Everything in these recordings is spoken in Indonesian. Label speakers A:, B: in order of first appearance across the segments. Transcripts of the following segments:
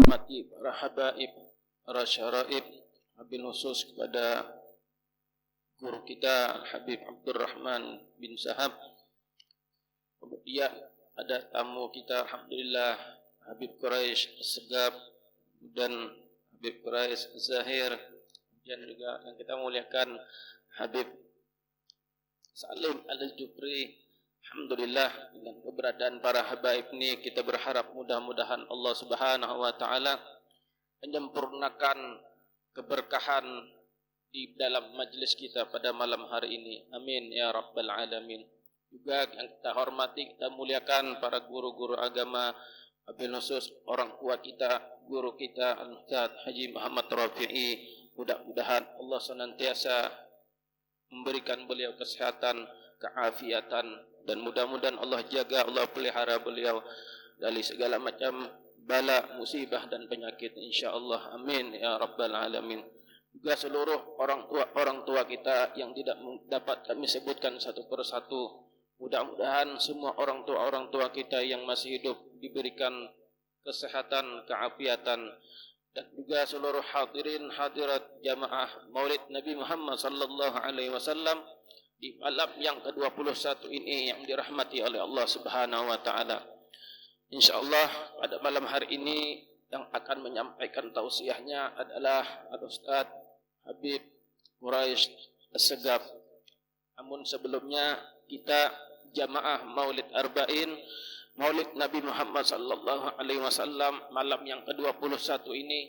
A: mati para habaib, para syaraib, wabil khusus kepada guru kita Habib Abdurrahman bin Sahab. Kemudian ada tamu kita alhamdulillah Habib Quraisy Segaf dan Habib Quraisy Zahir, dan juga yang kita muliakan Habib Salim Al-Jufri. Alhamdulillah, dengan keberadaan para habaib ini kita berharap mudah-mudahan Allah Subhanahu wa taala menyempurnakan keberkahan di dalam majlis kita pada malam hari ini. Amin ya rabbal alamin. Juga yang kita hormati, kita muliakan para guru-guru agama, wabil khusus orang tua kita, guru kita Al-Ustaz Haji Muhammad Rafi'i. Mudah-mudahan Allah senantiasa memberikan beliau kesehatan, keafiatan, dan mudah-mudahan Allah jaga, Allah pelihara beliau dari segala macam bala, musibah dan penyakit insyaallah. Amin ya rabbal alamin. Juga seluruh orang tua kita yang tidak dapat kami sebutkan satu persatu, mudah-mudahan semua orang tua kita yang masih hidup diberikan kesehatan, keafiatan, dan juga seluruh hadirin hadirat jamaah Maulid Nabi Muhammad sallallahu alaihi wasallam di malam yang ke-21 ini yang dirahmati oleh Allah Subhanahu wa taala. Insyaallah pada malam hari ini yang akan menyampaikan tausiahnya adalah Al-Ustaz Habib Quraisy Segaf. Namun sebelumnya kita jamaah Maulid Arba'in Maulid Nabi Muhammad sallallahu alaihi wasallam malam yang ke-21 ini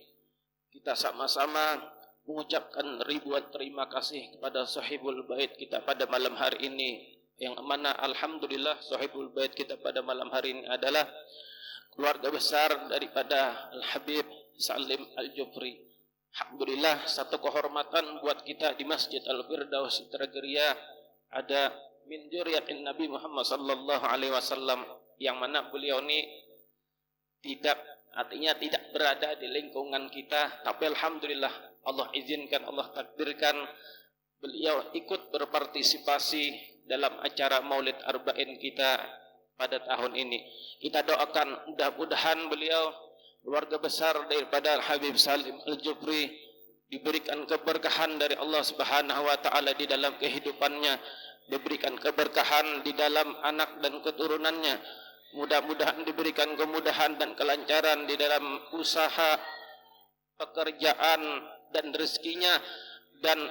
A: kita sama-sama mengucapkan ribuan terima kasih kepada sahibul bait kita pada malam hari ini, yang mana alhamdulillah sahibul bait kita pada malam hari ini adalah keluarga besar daripada Al-Habib Salim Al-Jufri. Alhamdulillah, satu kehormatan buat kita di Masjid Al-Firdaus Indragiriya ada min dzurriyyatin Nabi Muhammad sallallahu alaihi wasallam, yang mana beliau ini tidak berada di lingkungan kita, tapi alhamdulillah Allah izinkan, Allah takdirkan beliau ikut berpartisipasi dalam acara Maulid Arba'in kita pada tahun ini. Kita doakan mudah-mudahan beliau, keluarga besar daripada Habib Salim Al-Jufri, diberikan keberkahan dari Allah Subhanahu wa taala di dalam kehidupannya, diberikan keberkahan di dalam anak dan keturunannya. Mudah-mudahan diberikan kemudahan dan kelancaran di dalam usaha, pekerjaan, dan rezekinya. Dan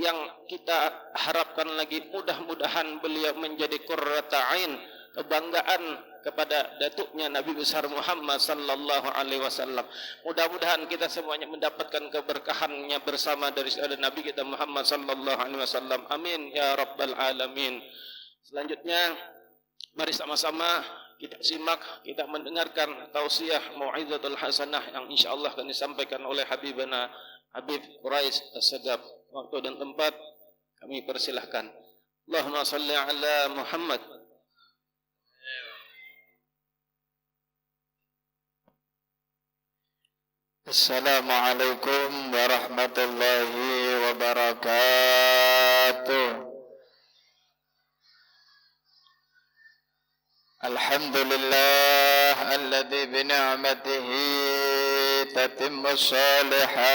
A: yang kita harapkan lagi, mudah-mudahan beliau menjadi qurrata ain, kebanggaan kepada datuknya Nabi besar Muhammad sallallahu alaihi wasallam. Mudah-mudahan kita semuanya mendapatkan keberkahannya bersama dari Nabi kita Muhammad sallallahu alaihi wasallam. Amin ya rabbal alamin. Selanjutnya mari sama-sama kita simak, kita mendengarkan tausiah mau'izatul hasanah yang insyaallah akan disampaikan oleh Habibana Habib Quraisy Segaf. Waktu dan tempat kami persilahkan. Allahumma salli ala Muhammad.
B: Assalamualaikum warahmatullahi wabarakatuh. Alhamdulillah alladzi bi ni'matihi tatimmu shalihat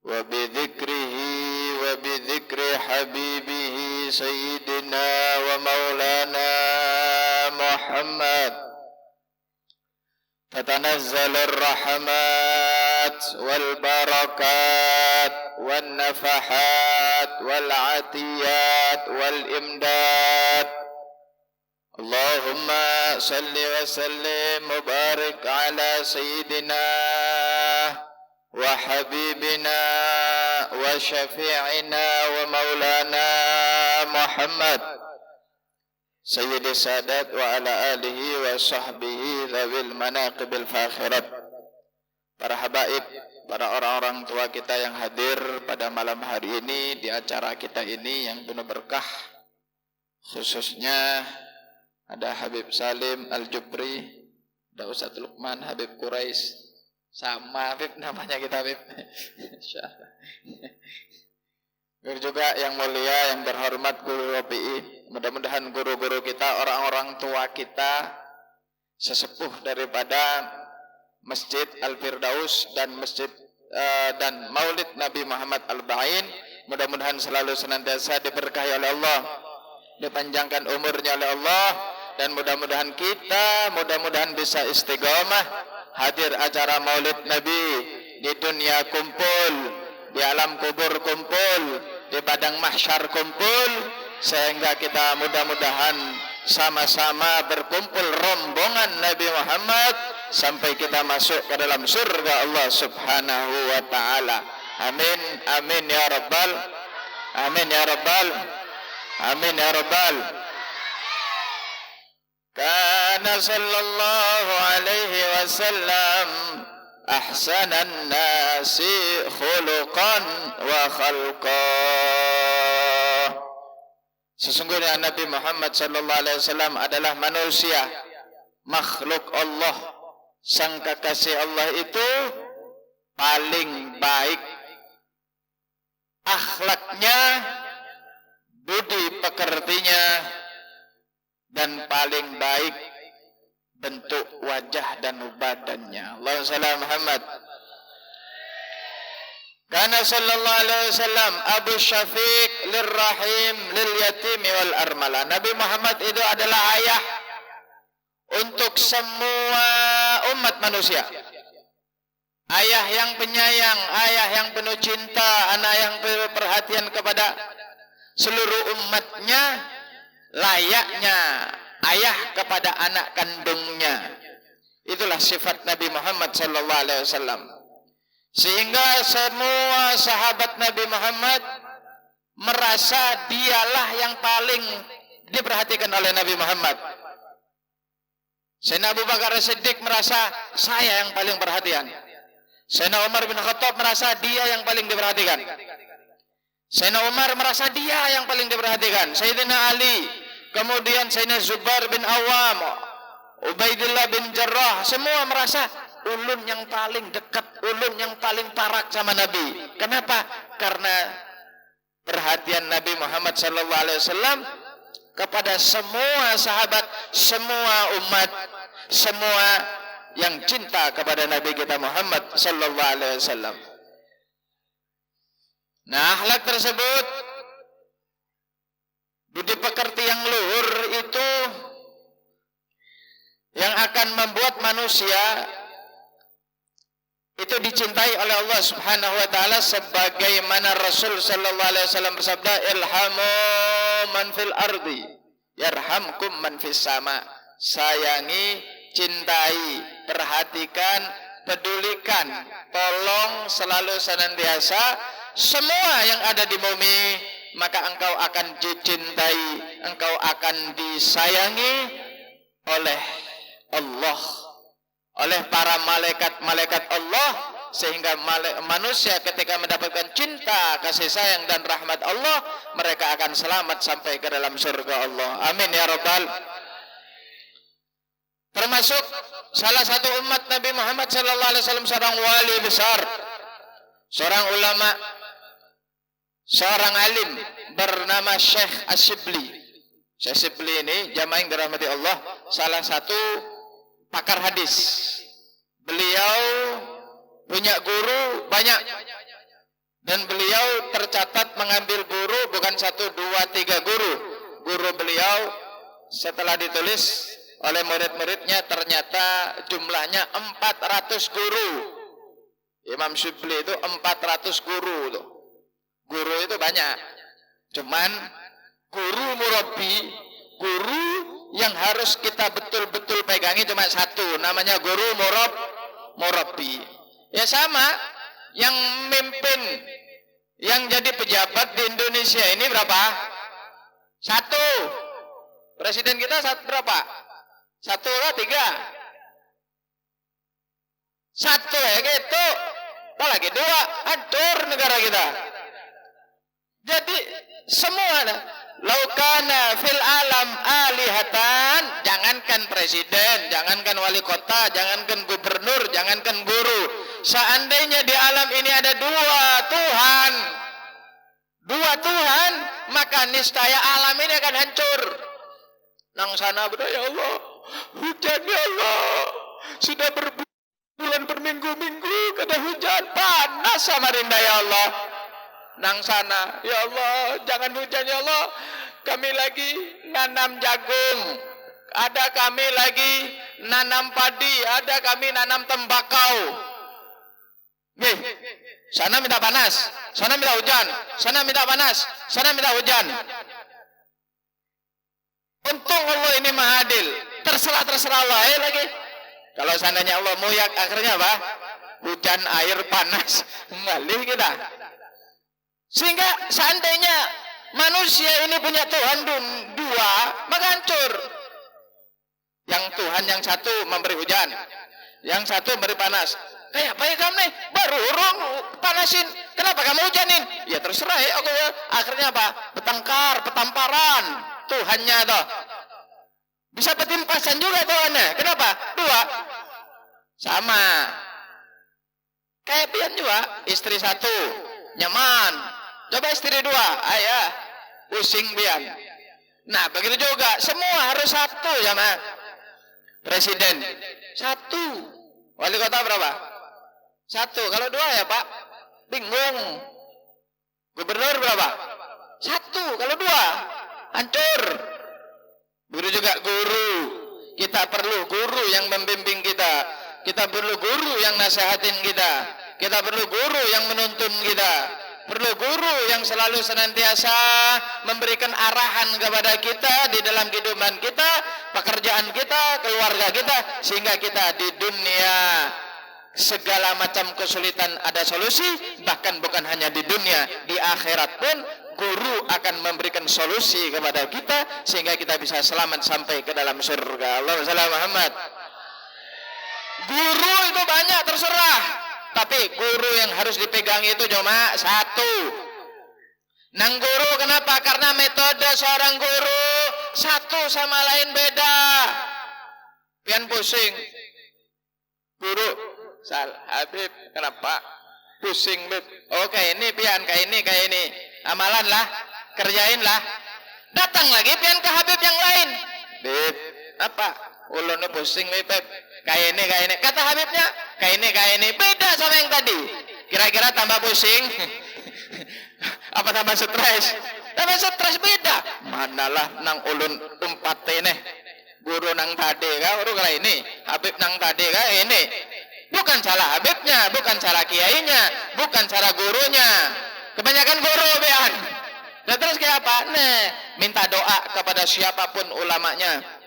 B: wa bi dzikrihi wa bi dzikri habibihi sayyidina wa maulana Muhammad tatanazzalu rahmat wal barakat wan nafahat wal atiyat wal imdad. Allahumma salli wa sallim mubarak ala sayyidina wa habibina wa syafi'ina wa maulana Muhammad sayyidi sadat wa ala alihi wa sahbihi dhawil manaqibil fakhirat. Para habaib, para orang-orang tua kita yang hadir pada malam hari ini di acara kita ini yang penuh berkah, khususnya ada Habib Salim Al-Jufri, ada Ustaz Luqman Habib Quraisy, sama Habib namanya kita Habib. Insyaallah. Guru juga yang mulia, yang terhormat Guru Rafi'i. Mudah-mudahan guru-guru kita, orang-orang tua kita sesepuh daripada Masjid Al-Firdaus dan dan Maulid Nabi Muhammad Al-Ba'in. Mudah-mudahan selalu senantiasa diberkahi oleh Allah, dipanjangkan umurnya oleh Allah, dan mudah-mudahan kita bisa istiqomah hadir acara Maulid Nabi, di dunia kumpul, di alam kubur kumpul, di padang mahsyar kumpul, sehingga kita mudah-mudahan sama-sama berkumpul rombongan Nabi Muhammad sampai kita masuk ke dalam surga Allah Subhanahu wa taala. Amin amin ya rabbal amin ya rabbal amin ya rabbal. Kana sallallahu alaihi wasallam ahsanan nasi khuluqan wa khalqa. Sesungguhnya Nabi Muhammad sallallahu alaihi wasallam adalah manusia, makhluk Allah, sang kekasih Allah itu paling baik akhlaknya, budi pekertinya, dan paling baik bentuk wajah dan badannya. Allahumma shalli ala Muhammad. Kana sallallahu alaihi wasallam Abu Syafiq lirrahim lil yatim wal armala. Nabi Muhammad itu adalah ayah untuk semua umat manusia. Ayah yang penyayang, ayah yang penuh cinta, anak yang penuh perhatian kepada seluruh umatnya, layaknya ayah kepada anak kandungnya. Itulah sifat Nabi Muhammad sallallahu alaihi wasallam. Sehingga semua sahabat Nabi Muhammad merasa dialah yang paling diperhatikan oleh Nabi Muhammad. Sayyidina Abu Bakar As-Siddiq merasa saya yang paling perhatian. Sayyidina Umar bin Khattab merasa dia yang paling diperhatikan. Sayyidina Umar merasa dia yang paling diperhatikan. Sayyidina Ali, kemudian Sayyidina Zubair bin Awam, Ubaidillah bin Jarrah, semua merasa ulun yang paling dekat, ulun yang paling parak sama Nabi. Kenapa? Karena perhatian Nabi Muhammad sallallahu alaihi wasallam kepada semua sahabat, semua umat, semua yang cinta kepada Nabi kita Muhammad sallallahu alaihi wasallam. Nah, akhlak tersebut, budi pekerti yang luhur itu yang akan membuat manusia itu dicintai oleh Allah Subhanahu wa taala, sebagaimana Rasul sallallahu alaihi wasallam bersabda, "Irhamu man fil ardi yarhamkum man fis sama." Sayangi, cintai, perhatikan, pedulikan, tolong selalu senantiasa semua yang ada di bumi, maka engkau akan dicintai, engkau akan disayangi oleh Allah, oleh para malaikat-malaikat Allah, sehingga manusia ketika mendapatkan cinta, kasih sayang dan rahmat Allah, mereka akan selamat sampai ke dalam surga Allah. Amin ya rabbal. Termasuk salah satu umat Nabi Muhammad sallallahu alaihi wasallam seorang wali besar, seorang ulama, seorang alim bernama Syekh Asyibli. Syekh Asyibli ini jamaah yang dirahmati Allah, salah satu pakar hadis. Beliau punya guru banyak, dan beliau tercatat mengambil guru bukan 1, 2, 3 guru. Guru beliau setelah ditulis oleh murid-muridnya ternyata jumlahnya 400 guru. Imam Syibli itu 400 guru tuh. Guru itu banyak. Cuman guru murabbi, guru yang harus kita betul-betul pegangi cuma satu, namanya guru murabbi. Ya sama, yang mimpin, yang jadi pejabat di Indonesia ini berapa? 1. Presiden kita berapa? 1 atau 3? 1 ya gitu. Apalagi 2, hancur negara kita. Jadi semua laukana fil alam alihatan, jangankan presiden, jangankan wali kota, jangankan gubernur, jangankan guru. Seandainya di alam ini ada 2 Tuhan, maka niscaya alam ini akan hancur. Nang sana berdoa, ya Allah, hujan ya Allah, Sudah berbulan berminggu-minggu kada hujan, panas Samarinda ya Allah. Nang sana, ya Allah, jangan hujan ya Allah. Kami lagi nanam jagung, ada kami lagi nanam padi, ada kami nanam tembakau. Nih, sana minta panas, sana minta hujan, sana minta panas, sana minta hujan. Untung Allah ini maha adil. Terserah Allah lagi. Kalau seandainya Allah muyak, akhirnya apa? Hujan, air, panas, ngalih kita. Sehingga seandainya manusia ini punya Tuhan dua, maka hancur. Yang Tuhan yang satu memberi hujan, yang satu memberi panas. Kayak apa ya kamu nih? Baru urung panasin, kenapa kamu hujanin? Ya terserah ya aku ya. Akhirnya apa? Bertengkar, petamparan. Tuhannya toh. Bisa petimpasan juga Tuhannya. Kenapa? Dua. Sama. Kayak pian juga, istri satu, nyaman. Coba istri dua, ayah, pusing pian. Nah, begitu juga, semua harus satu sama. Presiden satu, wali kota berapa? Satu. Kalau dua ya Pak, bingung. Gubernur berapa? Satu. Kalau dua, hancur. Begitu juga guru. Kita perlu guru yang membimbing kita. Kita perlu guru yang nasihatin kita. Kita perlu guru yang menuntun kita. Perlu guru yang selalu senantiasa memberikan arahan kepada kita di dalam kehidupan kita, pekerjaan kita, keluarga kita, sehingga kita di dunia segala macam kesulitan ada solusi. Bahkan bukan hanya di dunia, di akhirat pun guru akan memberikan solusi kepada kita sehingga kita bisa selamat sampai ke dalam surga. Allahumma shalli ala Muhammad. Guru itu banyak, terserah, tapi guru yang harus dipegang itu cuma satu. Nang guru kenapa? Karena metode seorang guru satu sama lain beda. Pian pusing guru Sal Habib, kenapa pusing Bib? Oh kayak ini pian, kayak ini amalan lah, kerjain lah. Datang lagi pian ke Habib yang lain. Bib, apa? Ulun pusing Bib. Kayak ini. Kata Habibnya, kayak ini. Beda sama yang tadi. Kira-kira tambah pusing? Apa tambah stres? Tambah stres beda. Manalah nang ulun umpat ini. Guru nang tadi kah? Guru kala ini. Habib nang tadi kah? Ini. Bukan salah Habibnya, bukan salah kiainya, bukan salah gurunya. Kebanyakan guru bean. Dan terus kayak apa? Nih, minta doa kepada siapapun ulamanya.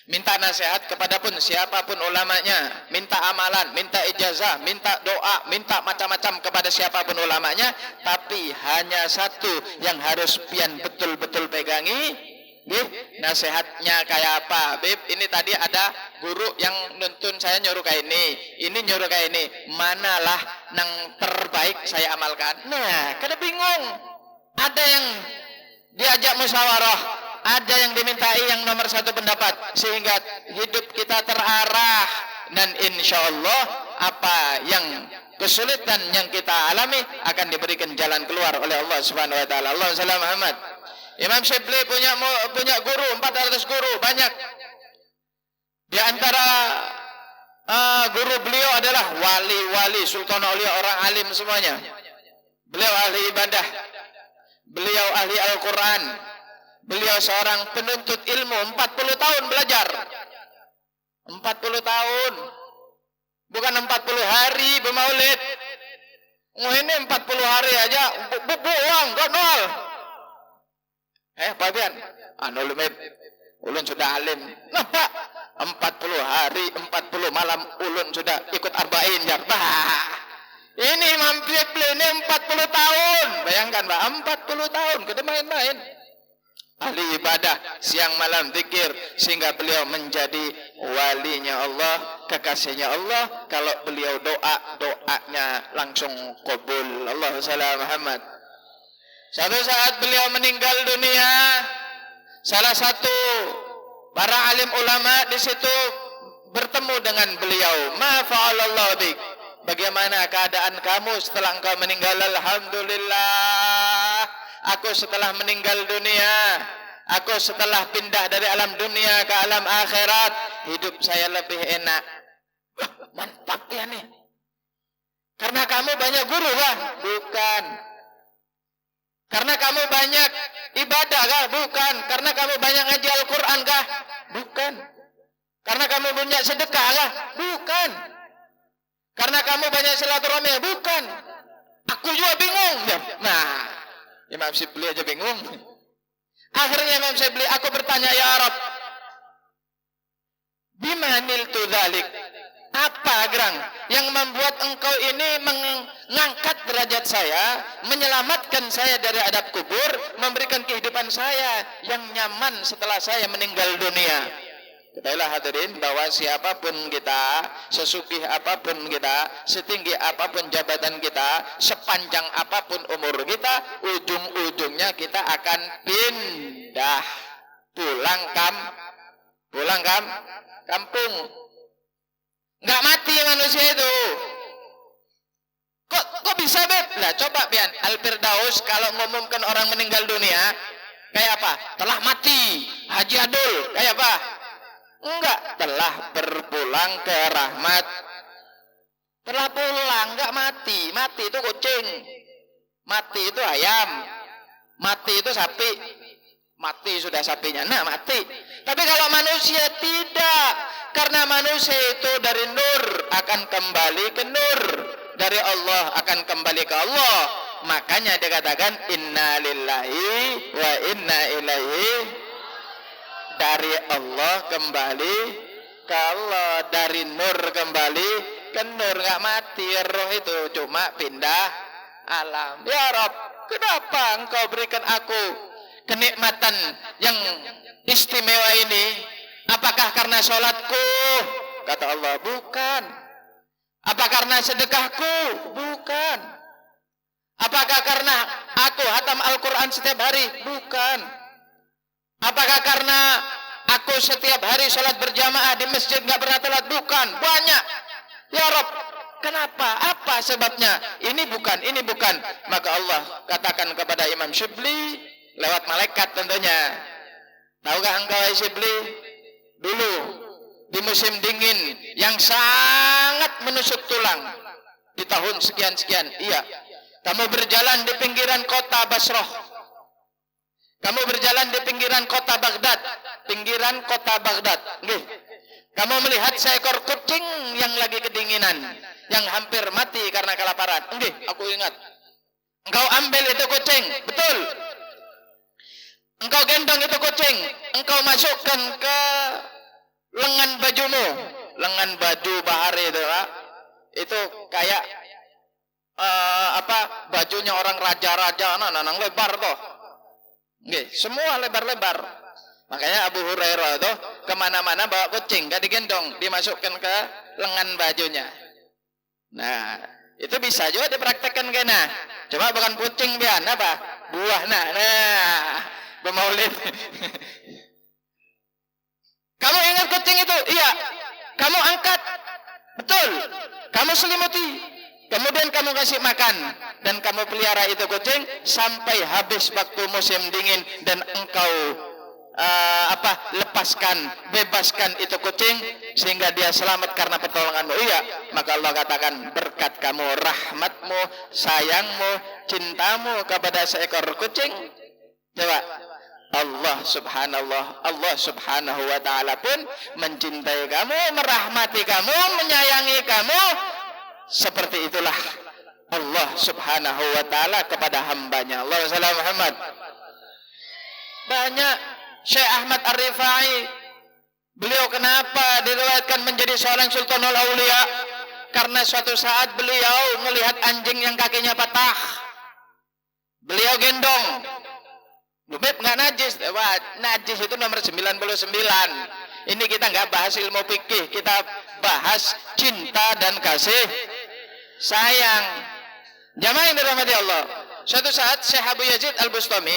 B: Minta nasihat kepada pun siapapun ulamanya. Minta amalan, minta ijazah, minta doa, minta macam-macam kepada siapapun ulamanya. Tapi hanya satu yang harus pian betul-betul pegangi. Bib, nasihatnya kayak apa? Bib, ini tadi ada guru yang nuntun saya nyuruh kayak ini nyuruh kayak ini. Manalah yang terbaik saya amalkan? Nah, kada bingung. Ada yang diajak musyawarah, ada yang dimintai yang nomor satu pendapat, sehingga hidup kita terarah. Dan insya Allah apa yang kesulitan yang kita alami akan diberikan jalan keluar oleh Allah Subhanahu Wa Taala. Allahumma shalli ala Muhammad. Imam Syibli punya guru 400 guru, banyak. Di antara guru beliau adalah wali sultan aulia, orang alim semuanya. Beliau ahli ibadah, beliau ahli Al-Quran, beliau seorang penuntut ilmu. 40 tahun belajar, 40 tahun, bukan 40 hari bermaulid. Ini 40 hari aja buang nol. Pak Bian, ulun sudah alim. Nah Pak, 40 hari, 40 malam ulun sudah ikut arba'in jar. Ini Imam Syibli ini 40 tahun. Bayangkan Pak, 40 tahun kita main-main. Ahli ibadah, siang malam zikir, sehingga beliau menjadi walinya Allah, kekasihnya Allah. Kalau beliau doanya langsung qabul. Allahumma shalli ala Muhammad. Satu saat beliau meninggal dunia, salah satu para alim ulama di situ bertemu dengan beliau. Ma fa'alallahu bik? Bagaimana keadaan kamu setelah engkau meninggal? Alhamdulillah, aku setelah meninggal dunia Aku setelah pindah dari alam dunia ke alam akhirat, hidup saya lebih enak. Wah, mantap ya nih. Karena kamu banyak guru kah? Bukan. Karena kamu banyak ibadah kah? Bukan. Karena kamu banyak ngaji Al-Quran kah? Bukan. Karena kamu banyak sedekah kah? Bukan. Karena kamu banyak silaturahmi? Bukan. Aku juga bingung. Nah, Imam Syibli aja bingung. Akhirnya Imam Syibli, aku bertanya, ya Arab, bimanil tu dzalik? Apa gerang yang membuat engkau ini mengangkat derajat saya, menyelamatkan saya dari adab kubur, memberikan kehidupan saya yang nyaman setelah saya meninggal dunia? Ketahuilah hadirin bahwa siapapun kita, sesugih apapun kita, setinggi apapun jabatan kita, sepanjang apapun umur kita, ujung-ujungnya kita akan pindah pulang kampung. Nggak mati manusia itu. Kok bisa, Bet? Lah coba Pian, Al-Firdaus kalau ngumumkan orang meninggal dunia kayak apa? Telah mati. Haji Adul kayak apa? Enggak, telah berpulang ke rahmat. Telah pulang, enggak mati. Mati itu kucing. Mati itu ayam. Mati itu sapi. Mati sudah sapinya, nah mati. Tapi kalau manusia tidak, karena manusia itu dari nur akan kembali ke nur, dari Allah akan kembali ke Allah. Makanya dikatakan inna lillahi wa inna ilaihi, dari Allah kembali ke Allah, dari nur kembali ke nur. Nggak mati, roh itu cuma pindah alam. Ya Rabb, kenapa engkau berikan aku kenikmatan yang istimewa ini? Apakah karena sholatku? Kata Allah, bukan. Apa karena sedekahku? Bukan. Apakah karena aku hatam Al-Quran setiap hari? Bukan. Apakah karena aku setiap hari sholat berjamaah di masjid nggak pernah telat? Bukan. Banyak. Ya Rabb, kenapa? Apa sebabnya? Ini bukan, ini bukan. Maka Allah katakan kepada Imam Syibli lewat malaikat tentunya. Tahukah engkau Syibli? Dulu di musim dingin yang sangat menusuk tulang, di tahun sekian-sekian, iya, kamu berjalan di pinggiran kota Basrah, kamu berjalan di pinggiran kota Baghdad, kamu melihat seekor kucing yang lagi kedinginan, yang hampir mati karena kelaparan. Aku ingat. Engkau ambil itu kucing, betul. Engkau gendong itu kucing, engkau masukkan ke lengan bajumu, lengan baju bahari itu, Pak. Itu kayak bajunya orang raja-raja, nang lebar toh. Semua lebar-lebar. Makanya Abu Hurairah itu kemana-mana bawa kucing, gak digendong, dimasukkan ke lengan bajunya. Nah, itu bisa juga dipraktekkan kena. Cuma bukan kucing bian, apa? Buah nah. Pemaulid. Kamu ingat kucing itu? Iya. Kamu angkat. Betul. Kamu selimuti. Kemudian kamu kasih makan. Dan kamu pelihara itu kucing sampai habis waktu musim dingin. Dan engkau lepaskan, bebaskan itu kucing sehingga dia selamat karena pertolonganmu. Iya. Maka Allah katakan berkat kamu, rahmatmu, sayangmu, cintamu kepada seekor kucing. Coba. Allah subhanahu wa ta'ala pun mencintai kamu, merahmati kamu, menyayangi kamu. Seperti itulah Allah subhanahu wa ta'ala kepada hambanya. Allahumma shalli ala Muhammad. Banyak. Syekh Ahmad Ar-Rifai, beliau kenapa diriwayatkan menjadi seorang Sultanul Aulia? Karena suatu saat beliau melihat anjing yang kakinya patah, beliau gendong. Beb nggak najis. Wah, najis itu nomor 99. Ini kita nggak bahas ilmu fikih, kita bahas cinta dan kasih sayang. Jamaah yang dirahmati Allah. Suatu saat Syekh Abu Yazid Al-Bustami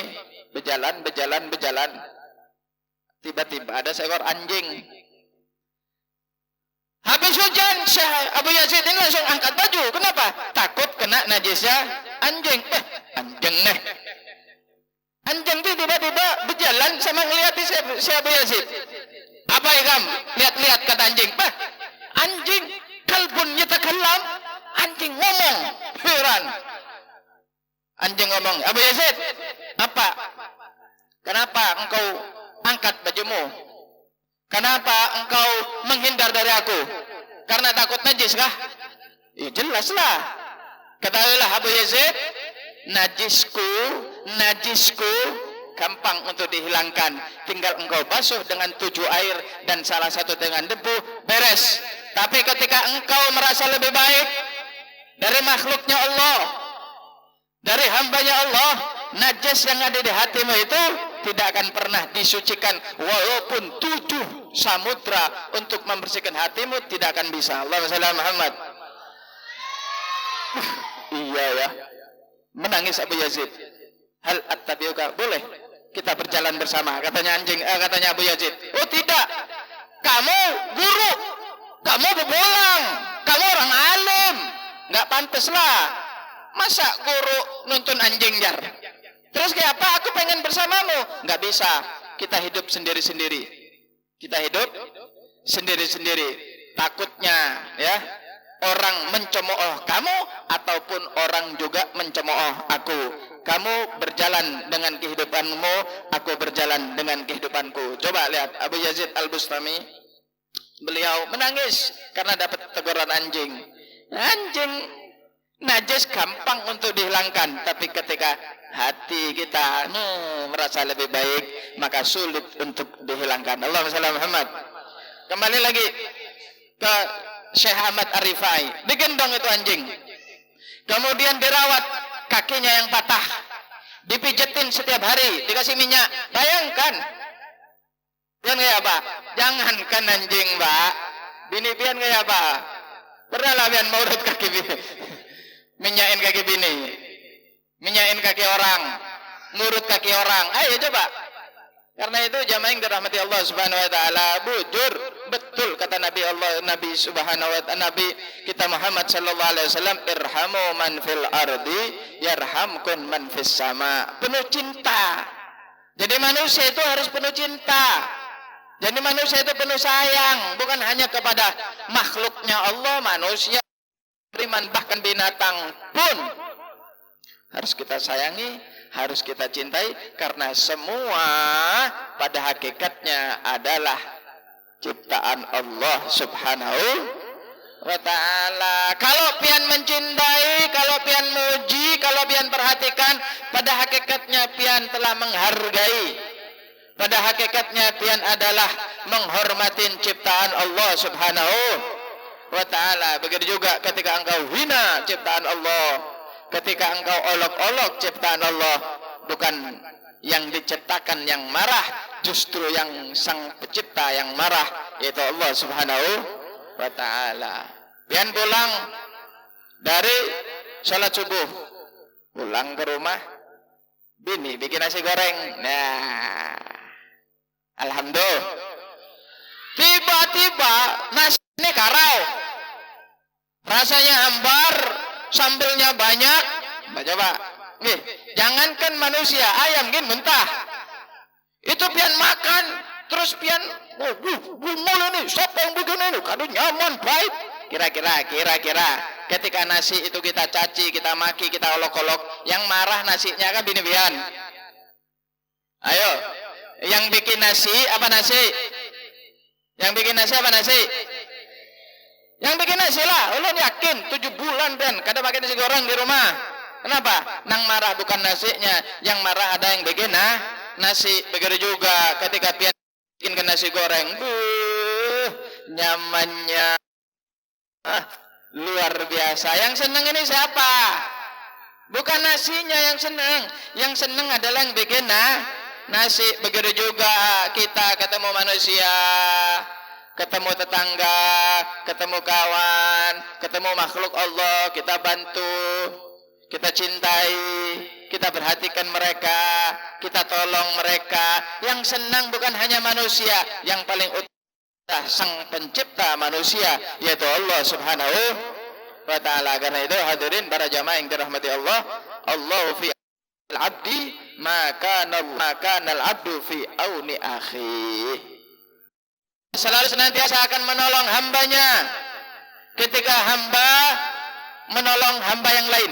B: berjalan. Tiba-tiba ada seekor anjing. Habis hujan, Syekh Abu Yazid ini langsung angkat baju. Kenapa? Takut kena najisnya anjing. Anjing nih. Anjing itu tiba-tiba berjalan sama ngeliati si Abu Yazid. Apa ya kamu? Lihat-lihat, kata anjing. Bah, anjing kalbun yatakallam, anjing ngomong. Heran. Anjing ngomong, Abu Yazid, apa? Kenapa engkau angkat bajumu? Kenapa engkau menghindar dari aku? Karena takut najis kah? Ya jelaslah. Ketahuilah Abu Yazid, najisku gampang untuk dihilangkan. Tinggal engkau basuh dengan 7 air dan salah satu dengan debu, beres. Tapi ketika engkau merasa lebih baik dari makhluknya Allah, dari hambanya Allah, najis yang ada di hatimu itu tidak akan pernah disucikan. Walaupun 7 samudra untuk membersihkan hatimu tidak akan bisa. Allahumma shalli ala Muhammad. Iya ya. Menangis Abu Yazid. Hal attabiuka, boleh kita berjalan bersama, katanya katanya Abu Yazid. Oh tidak, kamu guru, kamu bebolang, kamu orang alim, nggak pantas lah. Masa guru nuntun anjing jar? Terus kayak apa? Aku pengen bersamamu. Nggak bisa. Kita hidup sendiri-sendiri. Kita hidup sendiri-sendiri. Takutnya ya orang mencemooh kamu ataupun orang juga mencemooh aku. Kamu berjalan dengan kehidupanmu, aku berjalan dengan kehidupanku. Coba lihat Abu Yazid Al-Bustami. Beliau menangis karena dapat teguran anjing. Anjing najis gampang untuk dihilangkan, tapi ketika hati kita merasa lebih baik, maka sulit untuk dihilangkan. Allahumma shalli ala Muhammad. Kembali lagi ke Syekh Ahmad Arifai. Digendong itu anjing, kemudian dirawat, kakinya yang patah, dipijetin setiap hari, dikasih minyak. Bayangkan, pian kayak apa? Jangankan anjing, Mbak, bini pian kayak apa? Pernah lah pian mau urut kaki bini, minyain kaki bini, minyain kaki orang, ngurut kaki orang. Ayo coba. Karena itu jamaah yang dirahmati Allah Subhanahu wa taala, bujur betul kata Nabi Allah, Nabi Subhanahu wa taala, Nabi kita Muhammad sallallahu alaihi wasallam, irhamu man fil ardi yarhamkun man fis sama. Penuh cinta. Jadi manusia itu harus penuh cinta. Jadi manusia itu penuh sayang, bukan hanya kepada makhluknya Allah, manusia, beriman, bahkan binatang pun harus kita sayangi, harus kita cintai, karena semua pada hakikatnya adalah ciptaan Allah Subhanahu wa ta'ala. Kalau pian mencintai, kalau pian muji, kalau pian perhatikan, pada hakikatnya pian telah menghargai. Pada hakikatnya pian adalah menghormatin ciptaan Allah Subhanahu wa ta'ala. Begitu juga ketika engkau hina ciptaan Allah, ketika engkau olok-olok ciptaan Allah, bukan yang diciptakan yang marah, justru yang sang pencipta yang marah, yaitu Allah Subhanahu wa ta'ala. Pian pulang dari sholat subuh, pulang ke rumah, bini bikin nasi goreng. Nah, alhamdulillah. Tiba-tiba nasi ini karau, rasanya hambar, sambelnya banyak. Coba, nih, jangankan manusia, ayam gini mentah, itu pian makan, terus pian, gumul ini, siapa yang bikin ini? Kadang nyaman, baik. Kira-kira, ketika nasi itu kita caci, kita maki, kita olok-olok, yang marah nasinya kan bini pian. Ayo, yang bikin nasi apa nasi? Yang bikin nasi apa nasi? Yang bikin nasi lah. Ulun yakin 7 bulan pian kada pakai nasi goreng di rumah. Kenapa? Nang marah bukan nasinya, yang marah ada yang bikin nasi. Begitu juga ketika pian bikin nasi goreng, nyamannya luar biasa. Yang seneng ini siapa? Bukan nasinya yang seneng. Yang seneng adalah yang bikin nasi. Begitu juga kita ketemu manusia, ketemu tetangga, ketemu kawan, ketemu makhluk Allah, kita bantu, kita cintai, kita perhatikan mereka, kita tolong mereka. Yang senang bukan hanya manusia, yang paling utama sang pencipta manusia, yaitu Allah Subhanahu wa ta'ala. Karena itu hadirin para jamaah yang dirahmati Allah, Allah fi al-abdi maka nal abdu fi auni akhi. Selalu senantiasa akan menolong hambanya ketika hamba menolong hamba yang lain.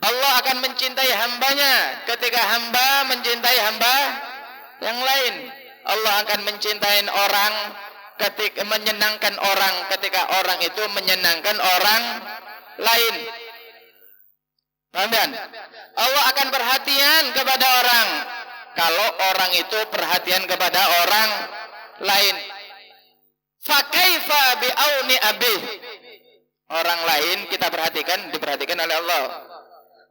B: Allah akan mencintai hambanya ketika hamba mencintai hamba yang lain. Allah akan mencintai orang ketika menyenangkan orang ketika orang itu menyenangkan orang lain. Paham kan? Allah akan perhatian kepada orang kalau orang itu perhatian kepada orang lain. Fa kaifa bi auni abih. Orang lain kita diperhatikan oleh Allah.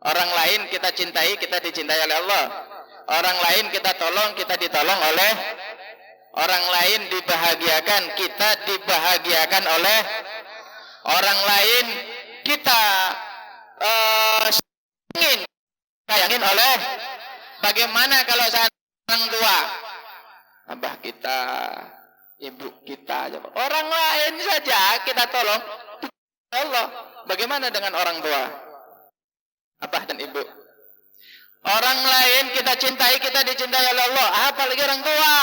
B: Orang lain kita cintai, kita dicintai oleh Allah. Orang lain kita tolong, kita ditolong oleh orang lain. Dibahagiakan, kita dibahagiakan oleh orang lain. Kita sayangin oleh. Bagaimana kalau saat orang tua, abah kita, ibu kita, orang lain saja kita tolong Allah. Bagaimana dengan orang tua, abah dan ibu? Orang lain kita cintai, kita dicintai oleh Allah. Apalagi orang tua.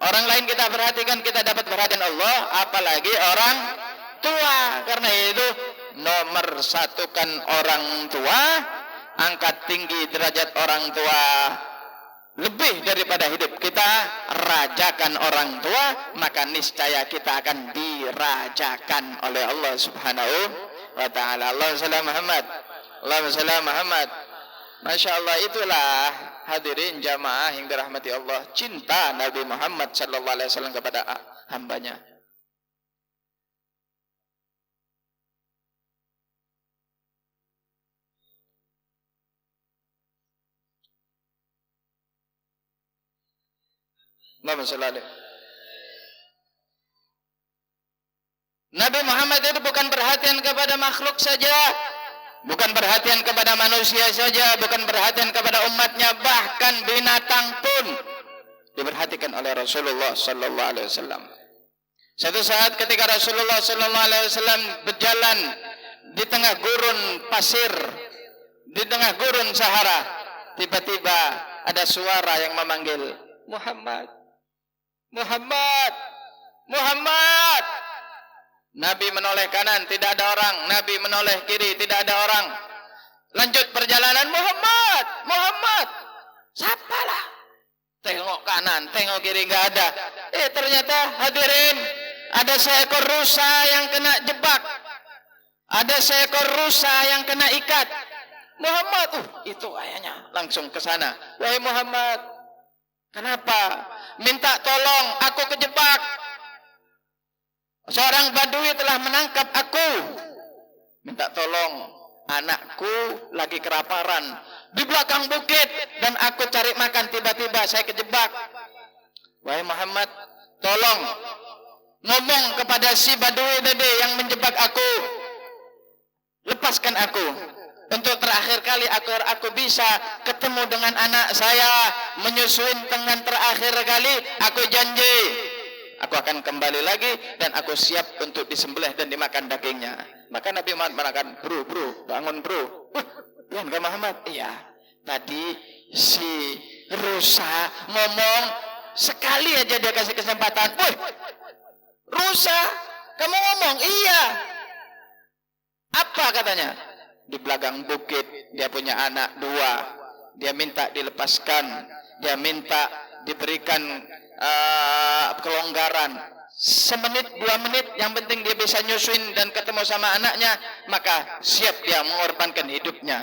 B: Orang lain kita perhatikan, kita dapat perhatian Allah. Apalagi orang tua. Karena itu nomor satukan orang tua, angkat tinggi derajat orang tua lebih daripada hidup kita. Rajakan orang tua, maka niscaya kita akan dirajakan oleh Allah Subhanahu wa ta'ala. Allahumma shalli Muhammad, Allahumma shalli Muhammad. Masya Allah, itulah hadirin jamaah yang dirahmati Allah, cinta Nabi Muhammad sallallahu alaihi wasallam kepada hambanya. Allahumma shalli alaihi. Nabi Muhammad itu bukan perhatian kepada makhluk saja, bukan perhatian kepada manusia saja, bukan perhatian kepada umatnya, bahkan binatang pun diperhatikan oleh Rasulullah sallallahu alaihi wasallam. Suatu saat ketika Rasulullah sallallahu alaihi wasallam berjalan di tengah gurun pasir, di tengah gurun Sahara, tiba-tiba ada suara yang memanggil, Muhammad, Muhammad, Muhammad. Nabi menoleh kanan, tidak ada orang. Nabi menoleh kiri, tidak ada orang. Lanjut perjalanan, Muhammad, Muhammad. Siapalah? Tengok kanan, tengok kiri, enggak ada. Ternyata hadirin, ada seekor rusa yang kena jebak. Ada seekor rusa yang kena ikat. Muhammad, itu ayahnya. Langsung ke sana. Wahai Muhammad, kenapa? Minta tolong, aku kejebak. Seorang badui telah menangkap aku. Minta tolong, anakku lagi kelaparan di belakang bukit dan aku cari makan, tiba-tiba saya kejebak. Wahai Muhammad, tolong ngomong kepada si badui tadi yang menjebak aku. Lepaskan aku. Untuk terakhir kali aku bisa ketemu dengan anak saya, menyusui dengan terakhir kali, aku janji aku akan kembali lagi dan aku siap untuk disembelih dan dimakan dagingnya. Maka Nabi Muhammad mengatakan, bro, bangun bro. Tuan Muhammad, iya. Tadi si rusa ngomong, sekali aja dia kasih kesempatan. Woi, rusa, kamu ngomong? Iya. Apa katanya? Di belakang bukit dia punya anak 2. Dia minta dilepaskan. Dia minta diberikan kelonggaran 1 menit 2 menit, yang penting dia bisa nyusuin dan ketemu sama anaknya, maka siap dia mengorbankan hidupnya.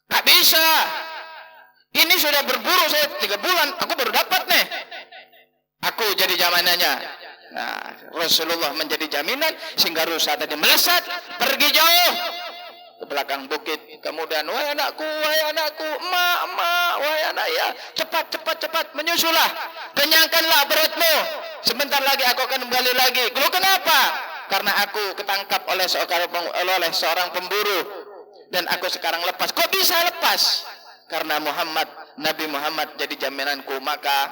B: Gak bisa, ini sudah berburu saya 3 bulan, aku baru dapat nih, aku jadi jaminannya. Nah, Rasulullah menjadi jaminan sehingga rusa tadi melesat pergi jauh ke belakang bukit. Kemudian, wahai anakku, emak, wahai anak ya, cepat, menyusulah, kenyangkanlah perutmu. Sebentar lagi aku akan kembali lagi. Lu kenapa? Karena aku ketangkap oleh seorang pemburu dan aku sekarang lepas. Kok bisa lepas? Karena Nabi Muhammad jadi jaminanku. Maka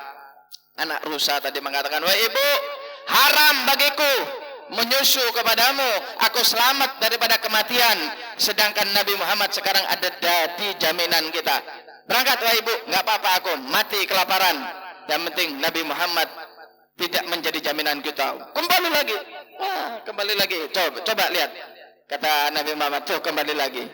B: anak rusa tadi mengatakan, wahai ibu, haram bagiku menyusu kepadamu, aku selamat daripada kematian. Sedangkan Nabi Muhammad sekarang ada di jaminan kita. Berangkat wahai ibu, enggak apa-apa aku mati kelaparan. Yang penting Nabi Muhammad tidak menjadi jaminan kita. Kembali lagi. Wah, kembali lagi. Coba lihat. Kata Nabi Muhammad, tuh kembali lagi.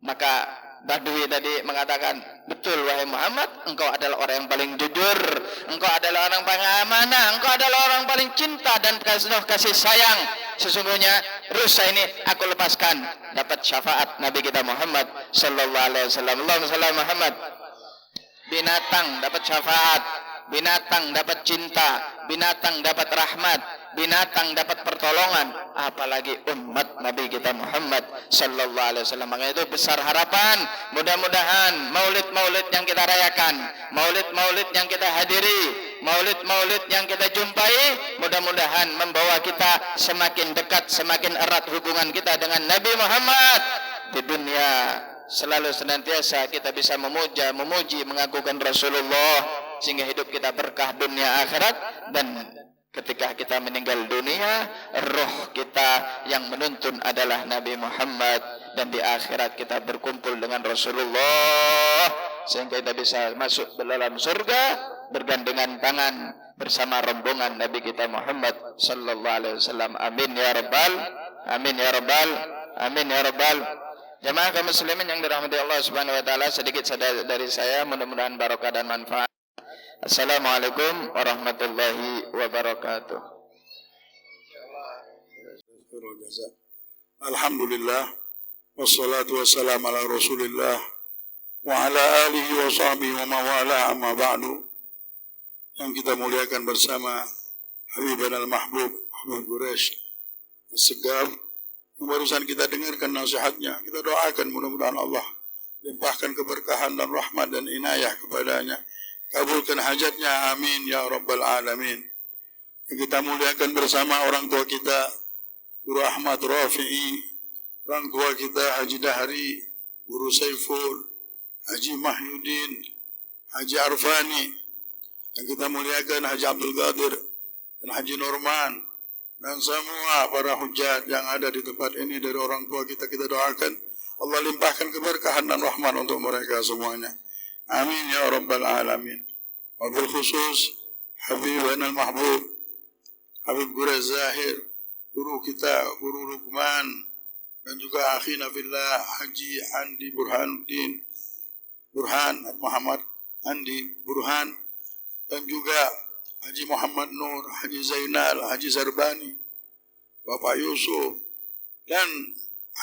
B: Maka Badui tadi mengatakan, betul wahai Muhammad, engkau adalah orang yang paling jujur, engkau adalah orang paling amanah, engkau adalah orang paling cinta dan kasih sayang. Sesungguhnya rusa ini aku lepaskan, dapat syafaat Nabi kita Muhammad sallallahu alaihi wasallam. Allahumma shalli ala Muhammad. Binatang dapat syafaat, binatang dapat cinta, binatang dapat rahmat, binatang dapat pertolongan, apalagi umat Nabi kita Muhammad sallallahu alaihi wasallam. Makanya itu besar harapan, mudah-mudahan maulid-maulid yang kita rayakan, maulid-maulid yang kita hadiri, maulid-maulid yang kita jumpai, mudah-mudahan membawa kita semakin dekat, semakin erat hubungan kita dengan Nabi Muhammad. Di dunia selalu senantiasa kita bisa memuji, mengagungkan Rasulullah, sehingga hidup kita berkah dunia akhirat. Dan ketika kita meninggal dunia, roh kita yang menuntun adalah Nabi Muhammad, dan di akhirat kita berkumpul dengan Rasulullah, sehingga kita bisa masuk ke dalam surga bergandengan tangan bersama rombongan Nabi kita Muhammad sallallahu alaihi wasallam. Amin ya rabbal, amin ya rabbal, amin ya rabbal. Jemaah kaum muslimin yang dirahmati Allah Subhanahu wa taala, sedikit dari saya, mudah-mudahan barokah dan manfaat. Assalamualaikum warahmatullahi wabarakatuh.
C: Alhamdulillah, wassalatu wassalamu ala Rasulillah wa ala alihi wa sahbihi wa mawala, amma ba'du. Yang kita muliakan bersama Habibana al-Mahbub Habib Quraisy As-Segaf, yang barusan kita dengarkan nasihatnya, kita doakan mudah-mudahan Allah limpahkan keberkahan dan rahmat dan inayah kepadanya, kabulkan hajatnya, amin ya rabbal alamin. Yang kita muliakan bersama orang tua kita Guru Ahmad Rafi'i, orang tua kita Haji Dahri, Guru Saiful, Haji Mahyudin, Haji Arfani, yang kita muliakan Haji Abdul Qadir dan Haji Norman, dan semua para hujat yang ada di tempat ini dari orang tua kita, kita doakan Allah limpahkan keberkahan dan rahmat untuk mereka semuanya. Amin ya rabbal alamin. Wabil khusus Habibana al-Mahbub Habib Quraisy Zahir, guru kita, Guru Luqman, dan juga akhina fillah Haji Andi Burhan Muhammad Andi Burhan, dan juga Haji Muhammad Nur, Haji Zainal, Haji Zarbani, Bapak Yusuf, dan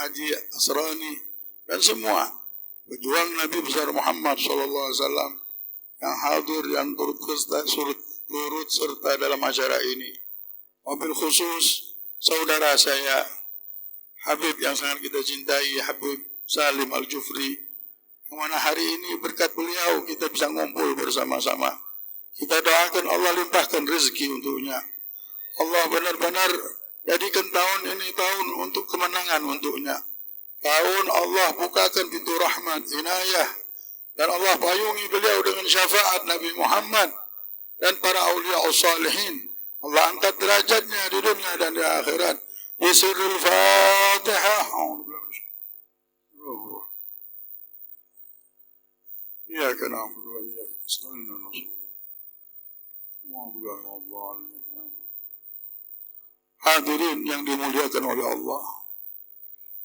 C: Haji Asrani, dan semua pejuang Nabi besar Muhammad sallallahu alaihi wasallam yang hadir, yang turut serta dalam acara ini. Wabil khusus saudara saya Habib yang sangat kita cintai, Habib Salim Al-Jufri, yang mana hari ini berkat beliau kita bisa ngumpul bersama-sama. Kita doakan Allah limpahkan rezeki untuknya. Allah benar-benar jadikan tahun ini tahun untuk kemenangan untuknya. Tahun Allah bukakan pintu rahmat, inayah, dan Allah payungi beliau dengan syafaat Nabi Muhammad dan para awliya salihin. Allah angkat derajatnya di dunia dan di akhirat. Bisirul Fatihah. Iyyaka na'budu wa iyyaka nasta'in. Hadirin yang dimuliakan oleh Allah,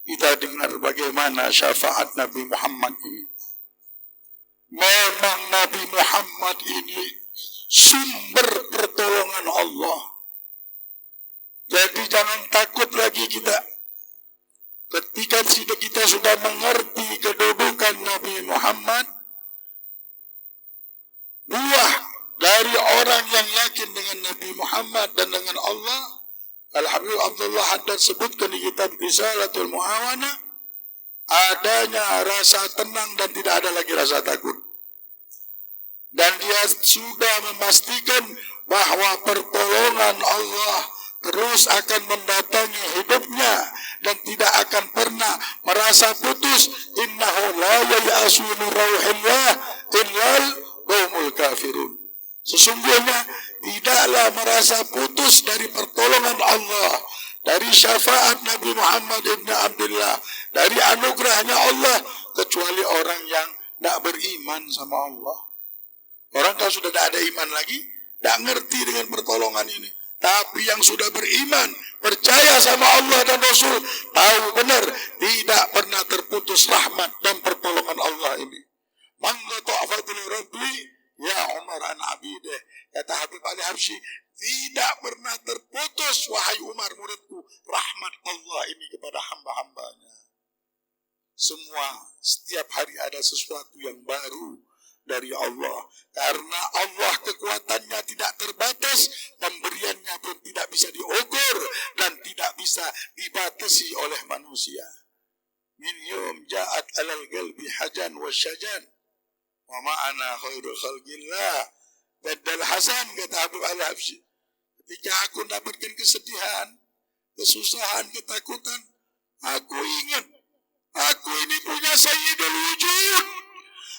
C: kita dengar bagaimana syafaat Nabi Muhammad ini. Memang Nabi Muhammad ini sumber pertolongan Allah. Jadi jangan takut lagi kita. Ketika kita sudah mengerti kedudukan Nabi Muhammad, buah dari orang yang yakin dengan Nabi Muhammad dan dengan Allah, Al-Habib Abdullah Haddad sebutkan di kitab Risalatul Muawana, adanya rasa tenang dan tidak ada lagi rasa takut. Dan dia sudah memastikan bahwa pertolongan Allah terus akan mendatangi hidupnya dan tidak akan pernah merasa putus. Innahu la ya'asu min rauhillah illal qaumul kafirun. Sesungguhnya tidaklah merasa putus dari pertolongan Allah, dari syafaat Nabi Muhammad ibn Abdullah, dari anugerahnya Allah, kecuali orang yang tidak beriman sama Allah. Orang kalau sudah tidak ada iman lagi, tidak ngerti dengan pertolongan ini. Tapi yang sudah beriman, percaya sama Allah dan Rasul, tahu benar tidak pernah terputus rahmat dan pertolongan Allah ini. Mangga fadli Rabbi ya Umar an abideh, kata Habib Ali Habsyi, tidak pernah terputus wahai Umar muridku rahmat Allah ini kepada hamba-hambanya. Setiap hari ada sesuatu yang baru dari Allah, karena Allah kekuatannya tidak terbatas, pemberiannya pun tidak bisa diukur dan tidak bisa dibatasi oleh manusia. Min yawm ja'at alal qalbi hajan wa syajan wa ma'ana khairul khalqillah badal hasan, kata Habib Ali Habsyi. Ketika aku dapatkan kesedihan, kesusahan, ketakutan, aku ingat aku ini punya Sayyidul Wujud,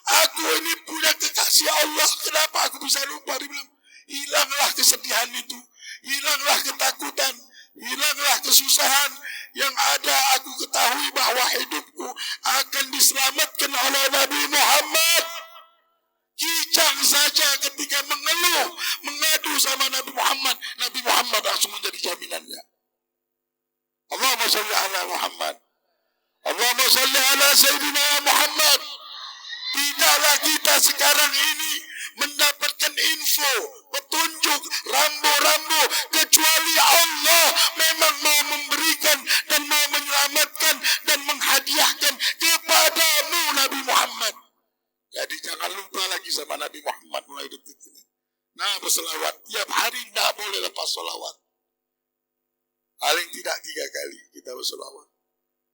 C: aku ini punya kekasih Allah. Kenapa aku bisa lupa? Dia bilang, hilanglah kesedihan itu, hilanglah ketakutan, hilanglah kesusahan. Yang ada aku ketahui bahwa hidupku akan diselamatkan oleh Nabi Muhammad. Kijang saja ketika mengeluh, mengadu sama Nabi Muhammad langsung menjadi jaminannya. Allahumma sholli ala Muhammad, Allahumma sholli ala Sayyidina Muhammad. Tidaklah kita sekarang ini mendapatkan info, petunjuk, rambu-rambu, kecuali Allah memang mau memberikan dan mau menyelamatkan dan menghadiahkan kepadamu Nabi Muhammad. Jadi jangan lupa lagi sama Nabi Muhammad mulai detik ini. Nah, berselawat tiap hari, tidak boleh lepas selawat. Paling tidak 3 kali kita berselawat.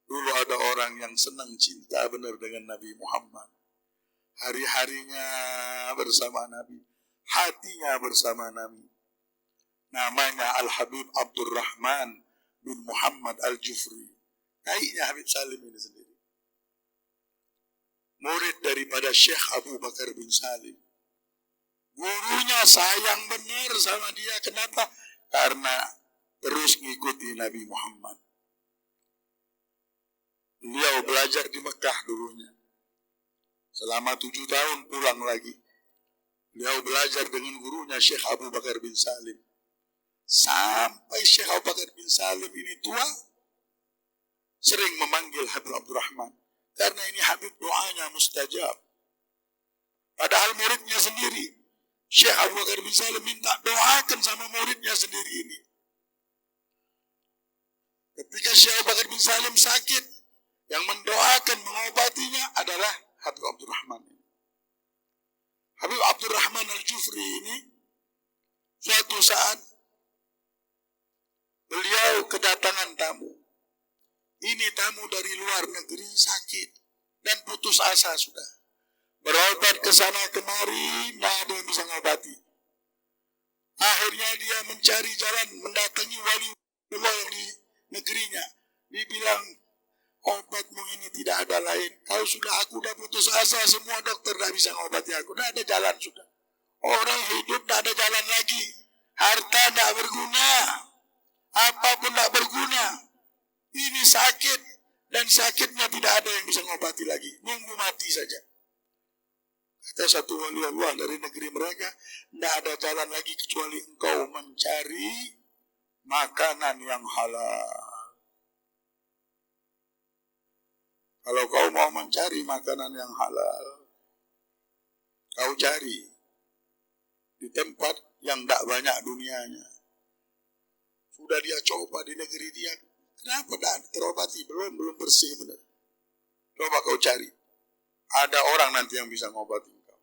C: Dulu ada orang yang senang cinta benar dengan Nabi Muhammad. Hari-harinya bersama Nabi, hatinya bersama Nabi. Namanya Al-Habib Abdurrahman bin Muhammad Al-Jufri. Kayaknya Habib Salim ini sendiri. Murid daripada Syekh Abu Bakar bin Salim. Gurunya sayang benar sama dia. Kenapa? Karena terus mengikuti Nabi Muhammad. Beliau belajar di Mekah dulunya. Selama 7 tahun pulang lagi. Beliau belajar dengan gurunya Syekh Abu Bakar bin Salim. Sampai Syekh Abu Bakar bin Salim ini tua, sering memanggil Habib Abdurrahman. Karena ini Habib doanya mustajab. Padahal muridnya sendiri, Syekh Abu Bakar bin Salim minta doakan sama muridnya sendiri ini. Ketika Syekh Abu Bakar bin Salim sakit, yang mendoakan, mengobatinya adalah Habib Abdurrahman. Habib Abdurrahman Al-Jufri ini, suatu saat, beliau kedatangan tamu. Ini tamu dari luar negeri sakit dan putus asa sudah. Berobat ke sana kemari, tidak ada yang bisa mengobati. Akhirnya dia mencari jalan mendatangi wali Allah yang di negerinya. Dibilang, obatmu ini tidak ada lain. Kalau aku sudah putus asa, semua dokter tidak bisa mengobati aku. Tidak ada jalan sudah. Orang hidup tidak ada jalan lagi. Harta tidak berguna. Apapun tidak berguna. Ini sakit, dan sakitnya tidak ada yang bisa mengobati lagi. Nunggu mati saja. Kata satu wali Allah dari negeri mereka, tidak ada jalan lagi kecuali engkau mencari makanan yang halal. Kalau kau mau mencari makanan yang halal, kau cari di tempat yang tidak banyak dunianya. Sudah dia coba di negeri dia, kenapa tidak terobati? Belum bersih benar. Coba kau cari. Ada orang nanti yang bisa mengobati engkau.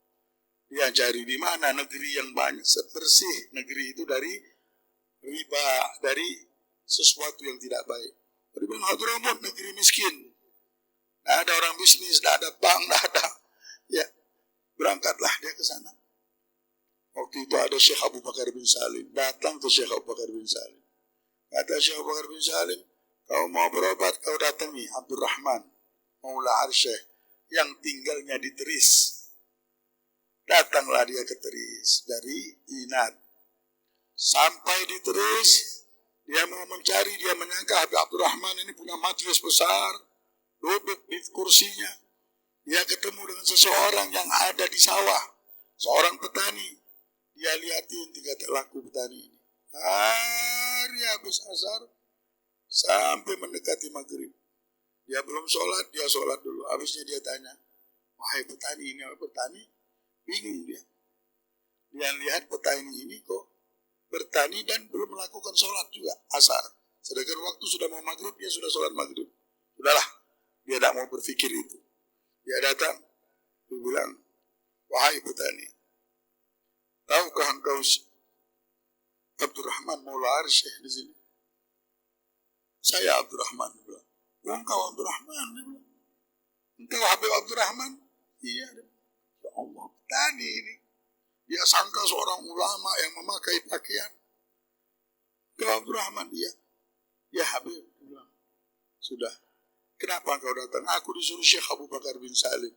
C: Dia cari di mana negeri yang banyak, bersih negeri itu dari riba, dari sesuatu yang tidak baik. Dia bilang, Hadramaut negeri miskin. Tidak ada orang bisnis, tidak ada bank, tidak ada. Ya, berangkatlah dia ke sana. Waktu itu ada Syekh Abu Bakar bin Salim. Datang ke Syekh Abu Bakar bin Salim. Kata Syekh Abu Bakar bin Salim, kau mau berobat, kau datangi Abdurrahman Maula Arsyeh yang tinggalnya di Teris. Datanglah dia ke Teris dari Inat. Sampai di Teris, Dia mau mencari, dia menyangka Habib Abdurrahman ini punya majelis besar, duduk di kursinya. Dia ketemu dengan seseorang yang ada di sawah, seorang petani. Dia lihatin tiga laku petani ini. Hari habis asar sampai mendekati maghrib. Dia belum sholat, dia sholat dulu. Habisnya dia tanya, wahai petani ini, petani? Bingung dia. Dia lihat petani ini kok bertani dan belum melakukan sholat juga, asar. Sedangkan waktu sudah mau maghrib, dia sudah sholat maghrib. Sudahlah, dia tidak mau berpikir itu. Dia datang, dia bilang, wahai petani, tahukah engkau Abdurrahman Maula Arsyih di sini? Saya Abdurrahman, dia bilang. Engkau Abdurrahman, dia bilang. Engkau Habib Abdurrahman? Iya, dia bilang. Ya Allah, petani ini. Dia sangka seorang ulama yang memakai pakaian. Engkau Abdurrahman, dia. Ya Habib, dia bilang. Sudah. Kenapa engkau datang? Aku disuruh Syekh Abu Bakar bin Salim.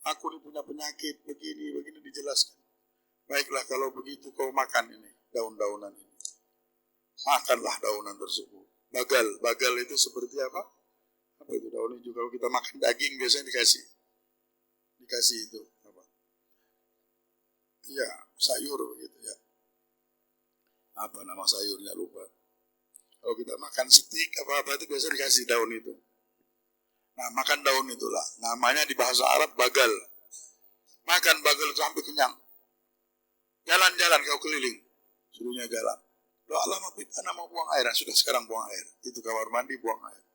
C: Aku ini punya penyakit begini dijelaskan. Baiklah kalau begitu kau makan ini, daun-daunan ini. Makanlah daunan tersebut. Bagal itu seperti apa? Apa itu daun itu? Kalau kita makan daging biasanya dikasih itu apa? Ya, sayur begitu ya. Apa nama sayurnya lupa. Kalau kita makan steak apa itu biasa dikasih daun itu. Nah, makan daun itulah. Namanya di bahasa Arab bagal. Makan bagal sampai kenyang. Jalan-jalan kau keliling. Suruhnya jalan. Doa lama Ana mau buang air. Sudah sekarang buang air. Itu kamar mandi buang air.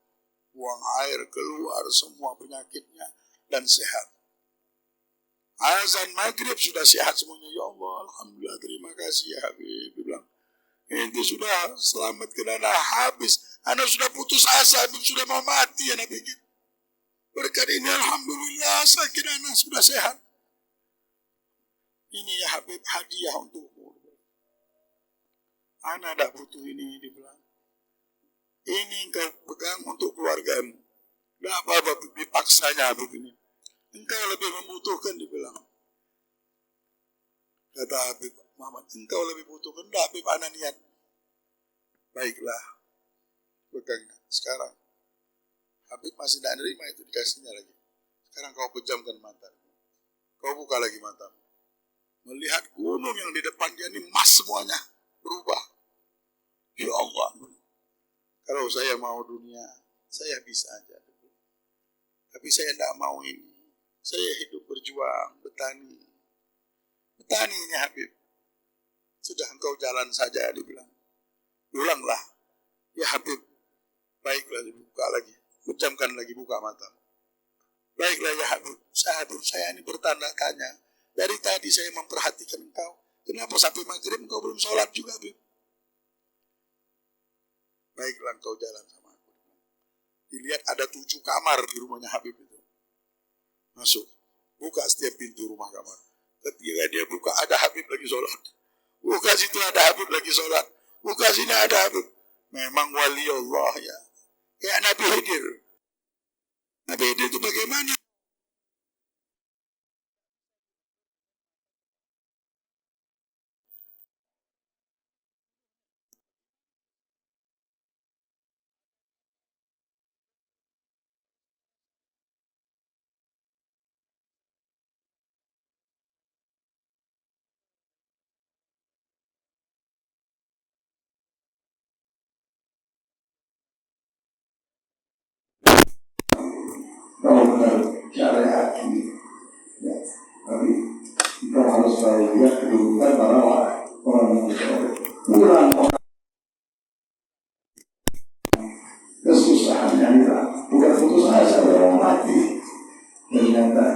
C: Buang air keluar semua penyakitnya dan sehat. Azan maghrib sudah sehat semuanya. Ya Allah, alhamdulillah, terima kasih ya Habib. Dia bilang, ini sudah selamatkan anak habis. Anak sudah putus asa, Habib sudah mau mati ya Nabi. Berkat ini alhamdulillah sakit anak sudah sehat. Ini ya Habib hadiah untukmu. Anak tak butuh ini, dibilang. Ini engkau pegang untuk keluargamu. Tidak apa-apa dipaksanya Habib ini. Engkau lebih membutuhkan, dibilang. Kata Habib Muhammad, engkau lebih butuhkan. Tidak Habib, anak niat. Baiklah. Pegang sekarang. Habib masih tidak nerima itu, dikasihnya lagi. Sekarang kau pejamkan mata. Kau buka lagi matamu. Melihat gunung yang di depan dia ini emas semuanya. Berubah. Ya Allah. Kalau saya mau dunia, saya bisa aja. Tapi saya tidak mau ini. Saya hidup berjuang, bertani. Bertani ini Habib. Sudah engkau jalan saja, dibilang. Ulanglah. Ya Habib. Baiklah, dibuka lagi. Pejamkan lagi, buka mata. Baiklah ya Habib. Saya ini bertanda-tanya. Dari tadi saya memperhatikan engkau. Kenapa sampai maghrib engkau belum sholat juga, Habib? Baiklah engkau jalan sama aku. Dilihat ada 7 kamar di rumahnya Habib itu. Masuk. Buka setiap pintu rumah kamar. Ketika dia buka ada Habib lagi sholat. Buka situ ada Habib lagi sholat. Buka sini ada Habib. Memang wali Allah ya. Kayak Nabi Khidir. Nabi Khidir itu bagaimana? Kalau benar syariat ini, ya, tapi kita harus selalu lihat kedudukan para orang yang kurang kesusahannya kita bukan putus asa orang mati. Ternyata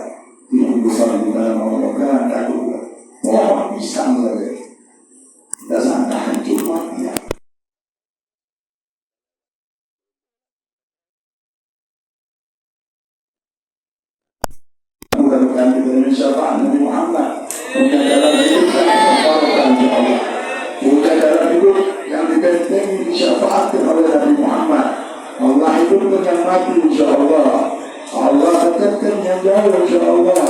C: tidak besar di dalam Allah kan takut. Wah pisang saja. Kita sangat hancur mati. Mudah-mudahan kita dengan syafaat Nabi Muhammad punya dalam hidup yang di Allah, punya dalam hidup yang dibentengi disyafaatkan oleh Nabi Muhammad. Allah hidupkan yang mati insyaAllah. Allah dekatkan yang jauh insyaAllah.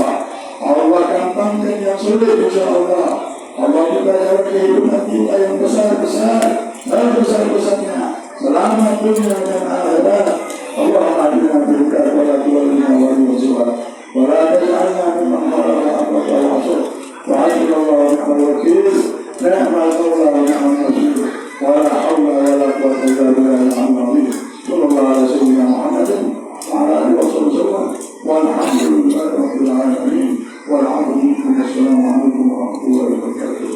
C: Allah gampangkan yang sulit insyaAllah. Allah juga jalan kehidupan kita yang besar-besar dan besar-besarnya الدنيا والآخرة اللهم اهدنا بهداك ولا تولنا ولي سواك ولا تجعلنا ممن خالف امرك وعصيك وحسبنا الله ونعم الوكيل نعم المولى ونعم النصير ولا حول ولا قوة إلا بالله العلي العظيم صلى الله على سيدنا محمد وعلى آله وصحبه وسلم والحمد لله رب العالمين والعفو منكم والسلام عليكم ورحمة الله وبركاته.